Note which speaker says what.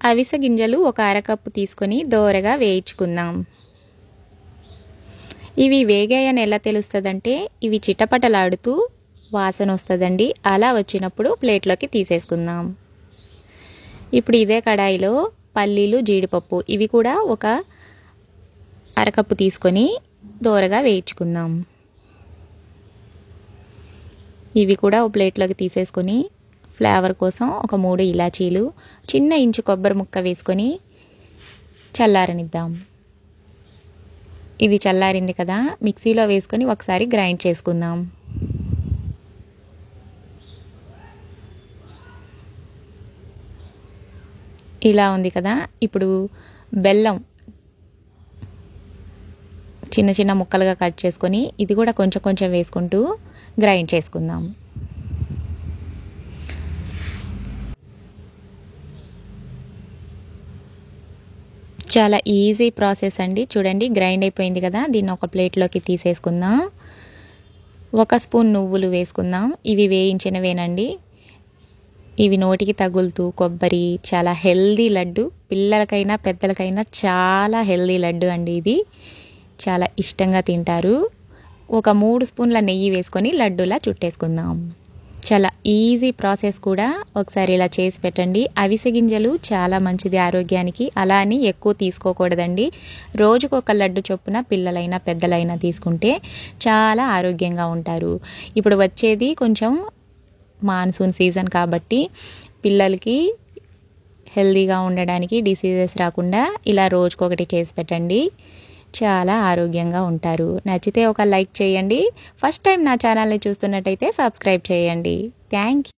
Speaker 1: అవిసె గింజలు ఒక అరకప్పు తీసుకొని దోరగా వేయించుకుందాం. ఇవి వేగాయని ఎలా తెలుస్తుందంటే ఇవి చిటపటలాడుతూ వాసన వస్తుందండి. అలా వచ్చినప్పుడు ప్లేట్లోకి తీసేసుకుందాం. ఇప్పుడు ఇదే కడాయిలో పల్లీలు, జీడిపప్పు ఇవి కూడా ఒక అరకప్పు తీసుకొని దోరగా వేయించుకుందాం. ఇవి కూడా ఒక ప్లేట్లోకి తీసేసుకొని ఫ్లేవర్ కోసం ఒక 3 ఇలాచీలు, చిన్న ఇంచు కొబ్బరి ముక్క వేసుకొని చల్లారనిద్దాం. ఇది చల్లారింది కదా, మిక్సీలో వేసుకొని ఒకసారి గ్రైండ్ చేసుకుందాం. ఇలా ఉంది కదా. ఇప్పుడు బెల్లం చిన్న చిన్న ముక్కలుగా కట్ చేసుకొని ఇది కూడా కొంచెం కొంచెం వేసుకుంటూ గ్రైండ్ చేసుకుందాం. చాలా ఈజీ ప్రాసెస్ అండి. చూడండి గ్రైండ్ అయిపోయింది కదా, దీన్ని ఒక ప్లేట్లోకి తీసేసుకుందాం. 1 స్పూన్ నువ్వులు వేసుకుందాం. ఇవి వేయించినవేనండి. ఇవి నోటికి తగులుతూ కొబ్బరి, చాలా హెల్దీ లడ్డు. పిల్లలకైనా పెద్దలకైనా చాలా హెల్దీ లడ్డు అండి. ఇది చాలా ఇష్టంగా తింటారు. ఒక 3 స్పూన్ల నెయ్యి వేసుకొని లడ్డూలా చుట్టేసుకుందాం. చాలా ఈజీ ప్రాసెస్ కూడా. ఒకసారి ఇలా చేసి పెట్టండి. అవిసె గింజలు చాలా మంచిది ఆరోగ్యానికి. అలా అని ఎక్కువ తీసుకోకూడదండి. రోజుకొక లడ్డు చొప్పున పిల్లలైనా పెద్దలైనా తీసుకుంటే చాలా ఆరోగ్యంగా ఉంటారు. ఇప్పుడు వచ్చేది కొంచెం మాన్సూన్ సీజన్ కాబట్టి పిల్లలకి హెల్దీగా ఉండడానికి, డిసీజెస్ రాకుండా ఇలా రోజుకొకటి చేసి పెట్టండి. చాలా ఆరోగ్యంగా ఉంటారు. నచ్చితే ఒక లైక్ చేయండి. ఫస్ట్ టైం నా ఛానల్ని చూస్తున్నట్టయితే సబ్స్క్రైబ్ చేయండి. Thank you.